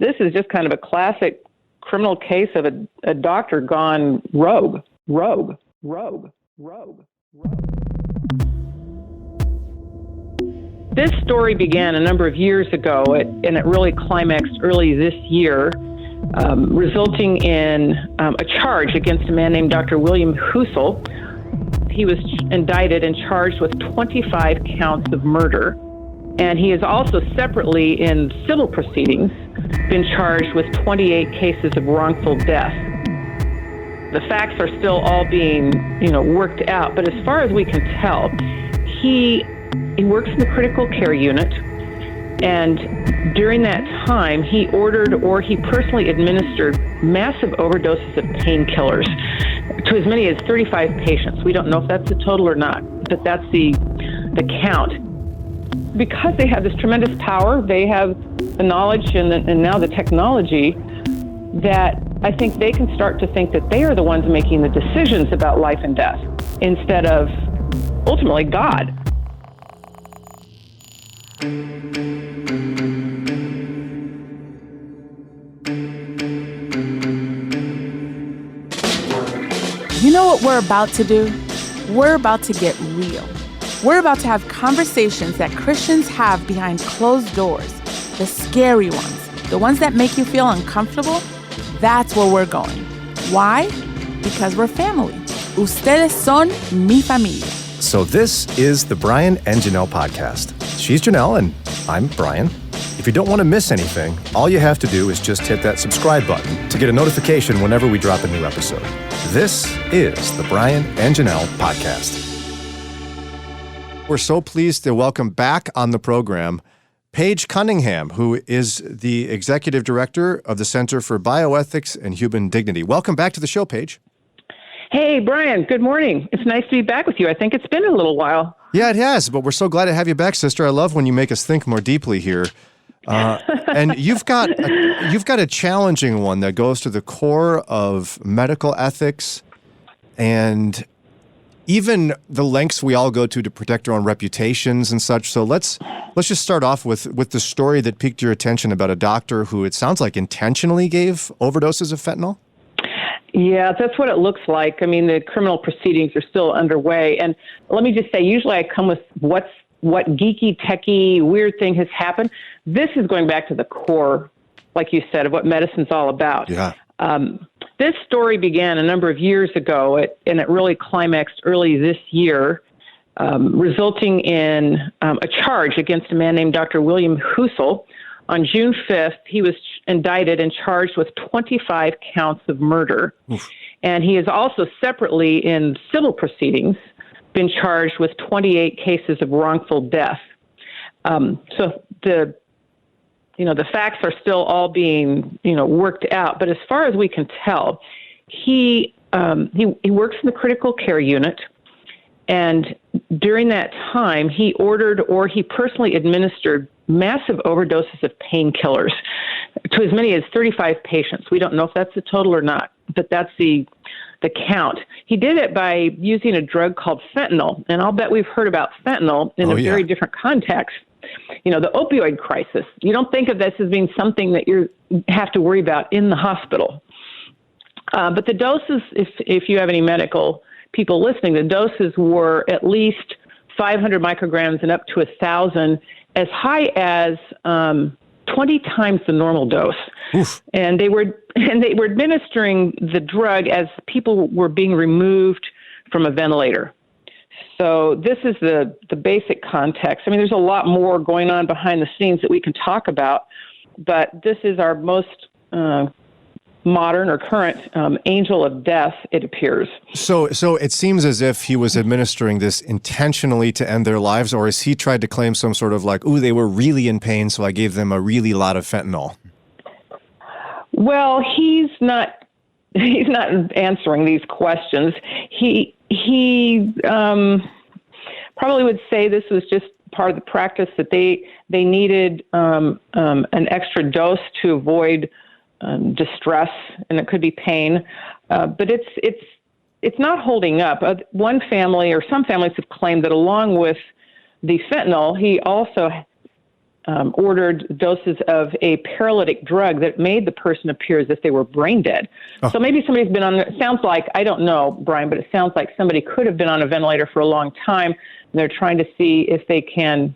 This is just kind of a classic criminal case of a doctor gone rogue. This story began a number of years ago, and it really climaxed early this year, resulting in a charge against a man named Dr. William Husel. He was indicted and charged with 25 counts of murder. And he is also separately in civil proceedings been charged with 28 cases of wrongful death. The facts are still all being, worked out. But as far as we can tell, he works in the critical care unit. And during that time, he ordered or he personally administered massive overdoses of painkillers to as many as 35 patients. We don't know if that's the total or not, but that's the count. Because they have this tremendous power, they have the knowledge and now the technology, that I think they can start to think that they are the ones making the decisions about life and death instead of ultimately God. You know what we're about to do? We're about to get real. We're about to have conversations that Christians have behind closed doors. The scary ones, the ones that make you feel uncomfortable. That's where we're going. Why? Because we're family. Ustedes son mi familia. So this is the Brian and Janelle podcast. She's Janelle and I'm Brian. If you don't want to miss anything, all you have to do is just hit that subscribe button to get a notification whenever we drop a new episode. This is the Brian and Janelle podcast. We're so pleased to welcome back on the program Paige Cunningham, who is the Executive Director of the Center for Bioethics and Human Dignity. Welcome back to the show, Paige. Hey, Brian, good morning. It's nice to be back with you. I think it's been a little while. Yeah, it has, but we're so glad to have you back, sister. I love when you make us think more deeply here. And you've got a challenging one that goes to the core of medical ethics and even the lengths we all go to protect our own reputations and such. So let's just start off with the story that piqued your attention about a doctor who, it sounds like, intentionally gave overdoses of fentanyl. Yeah, that's what it looks like. I mean, the criminal proceedings are still underway. And let me just say, usually I come with what geeky, techie, weird thing has happened. This is going back to the core, like you said, of what medicine's all about. Yeah. This story began a number of years ago, and it really climaxed early this year, resulting in a charge against a man named Dr. William Husel. On June 5th, he was indicted and charged with 25 counts of murder. Oof. And he is also separately in civil proceedings been charged with 28 cases of wrongful death. So the facts are still all being, worked out. But as far as we can tell, he works in the critical care unit. And during that time, he ordered or he personally administered massive overdoses of painkillers to as many as 35 patients. We don't know if that's the total or not, but that's the count. He did it by using a drug called fentanyl. And I'll bet we've heard about fentanyl in very different context. The opioid crisis. You don't think of this as being something that you have to worry about in the hospital. But the doses, if you have any medical people listening, the doses were at least 500 micrograms and up to 1,000, as high as 20 times the normal dose. Oof. And they were administering the drug as people were being removed from a ventilator. So this is the basic context. I mean, there's a lot more going on behind the scenes that we can talk about, but this is our most modern or current angel of death, it appears. So it seems as if he was administering this intentionally to end their lives, or has he tried to claim some sort of like, ooh, they were really in pain, so I gave them a really lot of fentanyl? Well, he's not answering these questions. He probably would say this was just part of the practice, that they needed an extra dose to avoid distress, and it could be pain, but it's not holding up. One family, or some families, have claimed that along with the fentanyl, he also ordered doses of a paralytic drug that made the person appear as if they were brain dead. Oh. So maybe somebody's been on, it sounds like, I don't know, Brian, but it sounds like somebody could have been on a ventilator for a long time, and they're trying to see if they can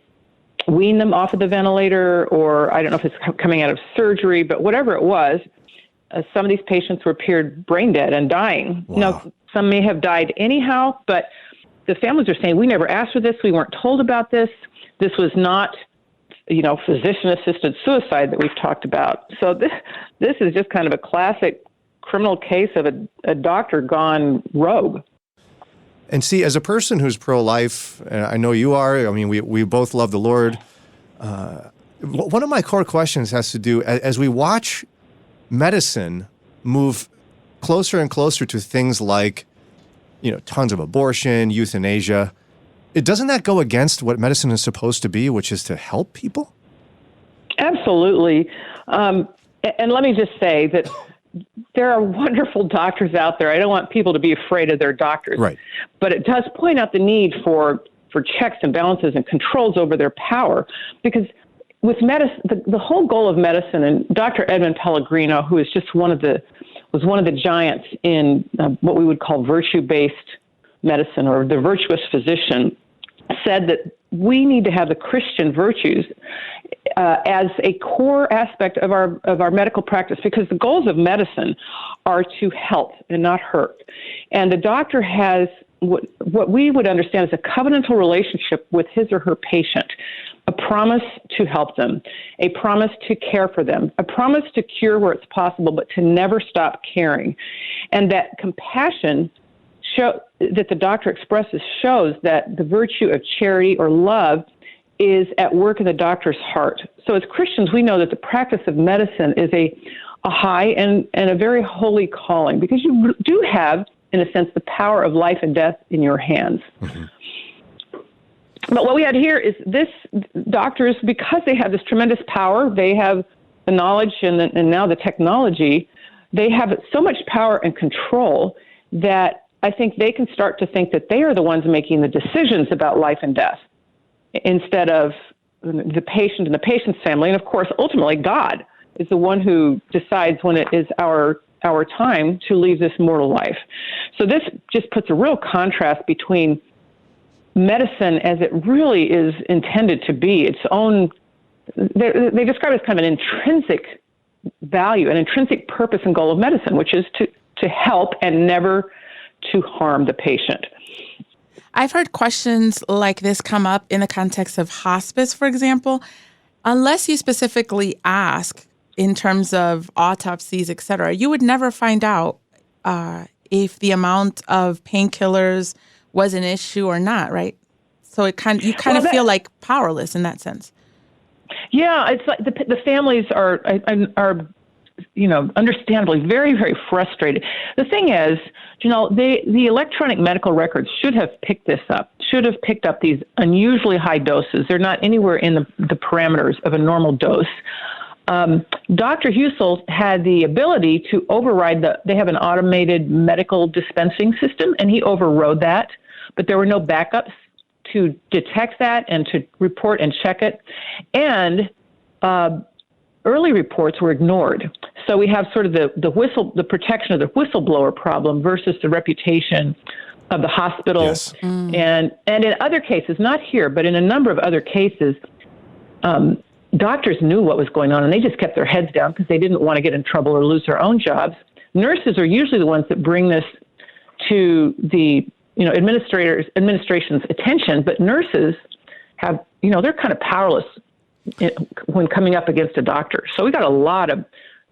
wean them off of the ventilator, or I don't know if it's coming out of surgery, but whatever it was, some of these patients were appeared brain dead and dying. Wow. Now, some may have died anyhow, but the families are saying, we never asked for this, we weren't told about this, this was not, physician-assisted suicide that we've talked about. So this is just kind of a classic criminal case of a doctor gone rogue. And see, as a person who's pro-life, and I know you are, I mean, we both love the Lord. One of my core questions has to do, as we watch medicine move closer and closer to things like, tons of abortion, euthanasia, doesn't that go against what medicine is supposed to be, which is to help people? Absolutely. And let me just say that there are wonderful doctors out there. I don't want people to be afraid of their doctors. Right. But it does point out the need for checks and balances and controls over their power, because with medicine, the whole goal of medicine, and Dr. Edmund Pellegrino, who is just one of the giants in what we would call virtue-based medicine, or the virtuous physician, said that we need to have the Christian virtues as a core aspect of our medical practice, because the goals of medicine are to help and not hurt. And the doctor has what we would understand as a covenantal relationship with his or her patient, a promise to help them, a promise to care for them, a promise to cure where it's possible, but to never stop caring. And that compassion that the doctor expresses shows that the virtue of charity or love is at work in the doctor's heart. So as Christians, we know that the practice of medicine is a high and a very holy calling, because you do have, in a sense, the power of life and death in your hands. Mm-hmm. But what we had here is this doctors, because they have this tremendous power, they have the knowledge and now the technology, they have so much power and control that I think they can start to think that they are the ones making the decisions about life and death, instead of the patient and the patient's family. And of course, ultimately, God is the one who decides when it is our time to leave this mortal life. So this just puts a real contrast between medicine as it really is intended to be, its own, they describe it as kind of an intrinsic value, an intrinsic purpose and goal of medicine, which is to help and never to harm the patient. I've heard questions like this come up in the context of hospice, for example. Unless you specifically ask in terms of autopsies, et cetera, you would never find out if the amount of painkillers was an issue or not, right? So you kind of feel like powerless in that sense. Yeah, it's like the families are understandably very, very frustrated. The thing is, the electronic medical records should have picked up these unusually high doses. They're not anywhere in the parameters of a normal dose. Dr. Husel had the ability to override they have an automated medical dispensing system, and he overrode that, but there were no backups to detect that and to report and check it. And early reports were ignored. So we have sort of the protection of the whistleblower problem versus the reputation of the hospital. Yes. And in other cases, not here, but in a number of other cases, doctors knew what was going on, and they just kept their heads down because they didn't want to get in trouble or lose their own jobs. Nurses are usually the ones that bring this to the administration's attention, but nurses have, they're kind of powerless when coming up against a doctor. So we got a lot of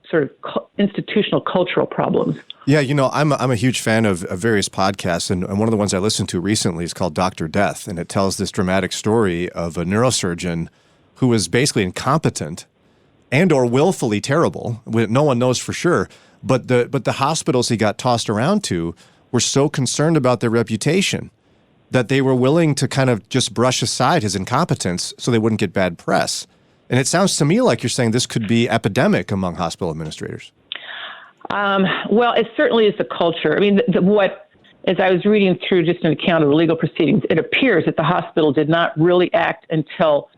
sort of institutional cultural problems. Yeah, I'm a huge fan of various podcasts, and one of the ones I listened to recently is called Dr. Death, and it tells this dramatic story of a neurosurgeon who was basically incompetent and or willfully terrible. No one knows for sure, but the hospitals he got tossed around to were so concerned about their reputation that they were willing to kind of just brush aside his incompetence so they wouldn't get bad press. And it sounds to me like you're saying this could be epidemic among hospital administrators. Well, it certainly is the culture. I mean, as I was reading through just an account of the legal proceedings, it appears that the hospital did not really act until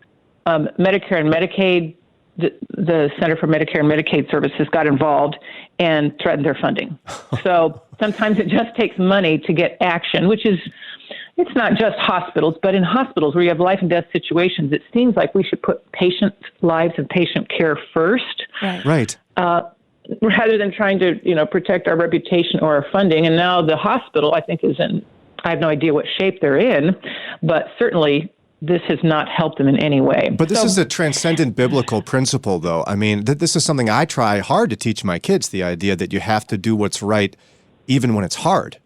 Medicare and Medicaid, the Center for Medicare and Medicaid Services got involved and threatened their funding. So sometimes it just takes money to get action, which is, it's not just hospitals, but in hospitals where you have life and death situations, it seems like we should put patient lives and patient care first. Right. Rather than trying to, protect our reputation or our funding. And now the hospital, I think, I have no idea what shape they're in, but certainly this has not helped them in any way. But this is a transcendent biblical principle, though. I mean, this is something I try hard to teach my kids, the idea that you have to do what's right even when it's hard.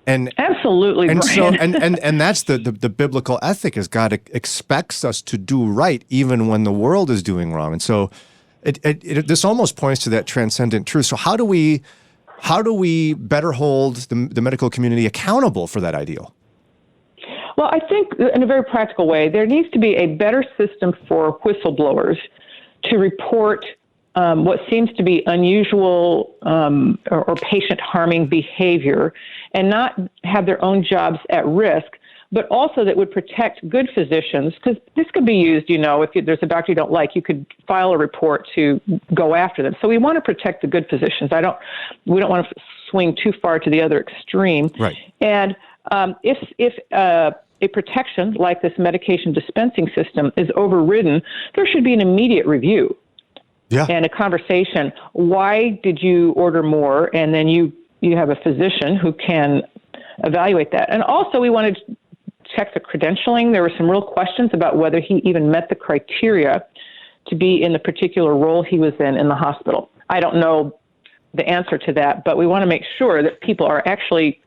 And absolutely, and Brian. So and that's the biblical ethic, is God expects us to do right even when the world is doing wrong. And so this almost points to that transcendent truth. So how do we better hold the medical community accountable for that ideal? Well, I think in a very practical way, there needs to be a better system for whistleblowers to report what seems to be unusual or patient-harming behavior, and not have their own jobs at risk, but also that would protect good physicians, because this could be used, if there's a doctor you don't like, you could file a report to go after them. So we want to protect the good physicians. We don't want to swing too far to the other extreme. Right. And if a protection like this medication dispensing system is overridden, there should be an immediate review. Yeah. And a conversation. Why did you order more? And then you have a physician who can evaluate that. And also, we wanted to check the credentialing. There were some real questions about whether he even met the criteria to be in the particular role he was in the hospital. I don't know the answer to that, but we want to make sure that people are actually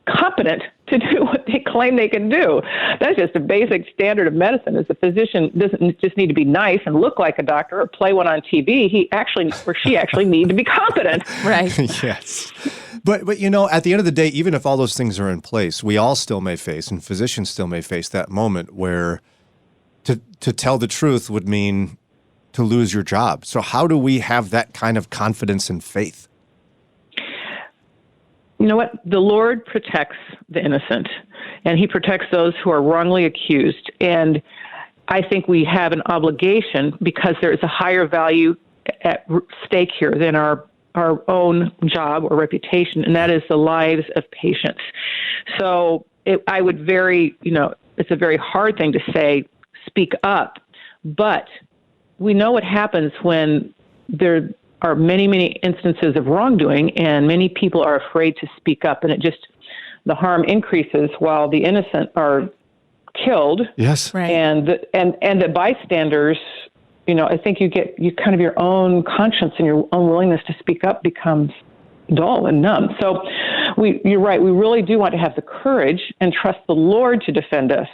competent to do what they claim they can do. That's just a basic standard of medicine. Is the physician doesn't just need to be nice and look like a doctor or play one on TV. He actually or she actually need to be competent. Right. Yes. But at the end of the day, even if all those things are in place, we all still may face, and physicians still may face, that moment where to tell the truth would mean to lose your job. So how do we have that kind of confidence and faith? You know what? The Lord protects the innocent, and he protects those who are wrongly accused. And I think we have an obligation, because there is a higher value at stake here than our own job or reputation, and that is the lives of patients. So it's a very hard thing to say, speak up, but we know what happens when there are many, many instances of wrongdoing, and many people are afraid to speak up, and the harm increases while the innocent are killed. Yes. Right. And the bystanders, I think you kind of your own conscience and your own willingness to speak up becomes dull and numb. So you're right. We really do want to have the courage and trust the Lord to defend us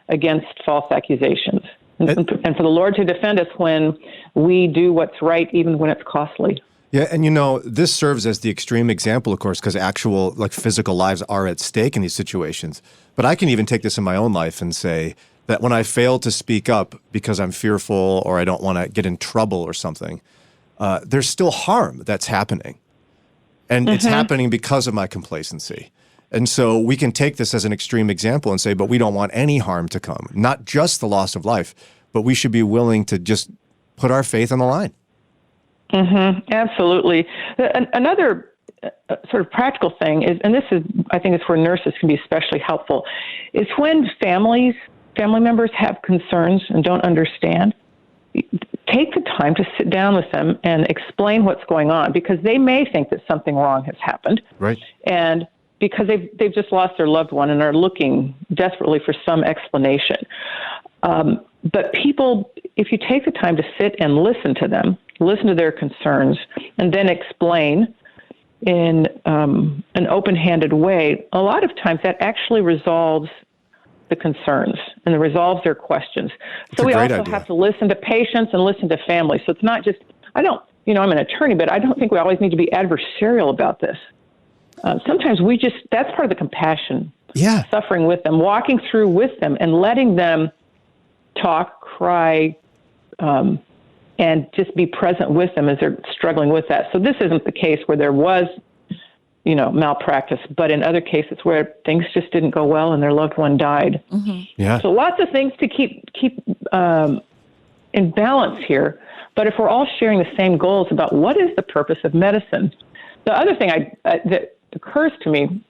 against false accusations. And for the Lord to defend us when we do what's right, even when it's costly. Yeah, and this serves as the extreme example, of course, because actual physical lives are at stake in these situations. But I can even take this in my own life and say that when I fail to speak up because I'm fearful or I don't want to get in trouble or something, there's still harm that's happening. And it's happening because of my complacency. And so we can take this as an extreme example and say, but we don't want any harm to come, not just the loss of life, but we should be willing to just put our faith on the line. Mm-hmm. Absolutely. Another sort of practical thing is, and this is, I think it's where nurses can be especially helpful, is when family members have concerns and don't understand, take the time to sit down with them and explain what's going on, because they may think that something wrong has happened. Right. And because they've just lost their loved one and are looking desperately for some explanation. But people, if you take the time to sit and listen to them, listen to their concerns, and then explain in an open-handed way, a lot of times that actually resolves the concerns and resolves their questions. So we also have to listen to patients and listen to families. So it's not just, I'm an attorney, but I don't think we always need to be adversarial about this. Sometimes that's part of the compassion. Yeah. Suffering with them, walking through with them, and letting them talk, cry, and just be present with them as they're struggling with that. So this isn't the case where there was, malpractice, but in other cases where things just didn't go well and their loved one died. Mm-hmm. Yeah. So lots of things to keep in balance here. But if we're all sharing the same goals about what is the purpose of medicine, the other thing that occurs to me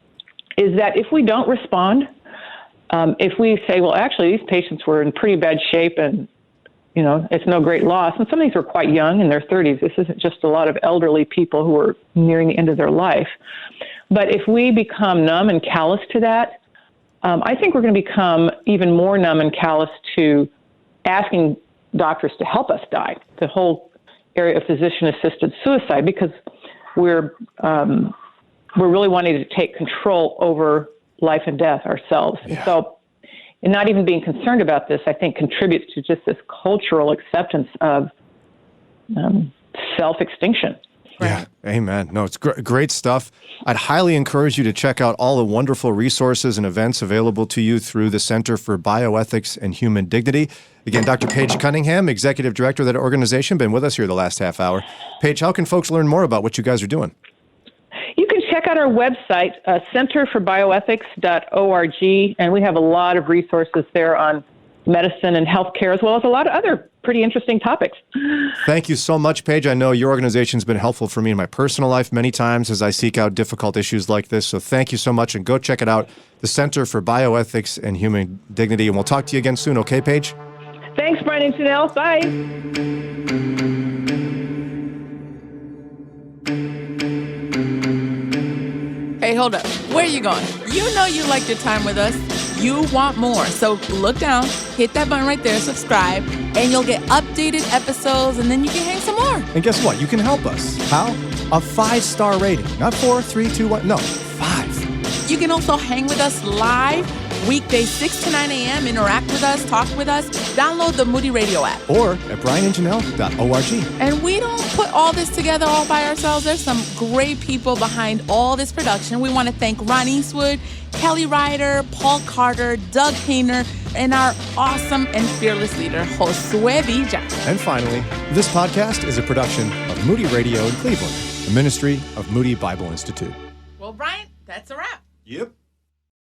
is that if we don't respond, if we say, well, actually, these patients were in pretty bad shape and, it's no great loss. And some of these were quite young in their 30s. This isn't just a lot of elderly people who are nearing the end of their life. But if we become numb and callous to that, I think we're going to become even more numb and callous to asking doctors to help us die, the whole area of physician-assisted suicide, because we're really wanting to take control over life and death ourselves. Yeah. And so, and not even being concerned about this, I think, contributes to just this cultural acceptance of self-extinction. Yeah, amen. No, it's great stuff. I'd highly encourage you to check out all the wonderful resources and events available to you through the Center for Bioethics and Human Dignity. Again, Dr. Paige Cunningham, Executive Director of that organization, been with us here the last half hour. Paige, how can folks learn more about what you guys are doing? You can check out our website, centerforbioethics.org, and we have a lot of resources there on medicine and healthcare, as well as a lot of other pretty interesting topics. Thank you so much, Paige. I know your organization's been helpful for me in my personal life many times as I seek out difficult issues like this. So thank you so much, and go check it out, the Center for Bioethics and Human Dignity. And we'll talk to you again soon, okay, Paige? Thanks, Brian and Janelle. Bye. Hey, hold up. Where are you going? You know you like your time with us. You want more. So look down, hit that button right there, subscribe, and you'll get updated episodes, and then you can hang some more. And guess what? You can help us. How? A 5-star rating. Not 4, 3, 2, 1. No, 5. You can also hang with us live, weekdays 6 to 9 a.m. Interact with us, talk with us. Download the Moody Radio app. Or at brianandjanelle.org. And we don't put all this together all by ourselves. There's some great people behind all this production. We want to thank Ron Eastwood, Kelly Ryder, Paul Carter, Doug Hayner, and our awesome and fearless leader, Josue Villa. And finally, this podcast is a production of Moody Radio in Cleveland, a ministry of Moody Bible Institute. Well, Brian, that's a wrap. Yep.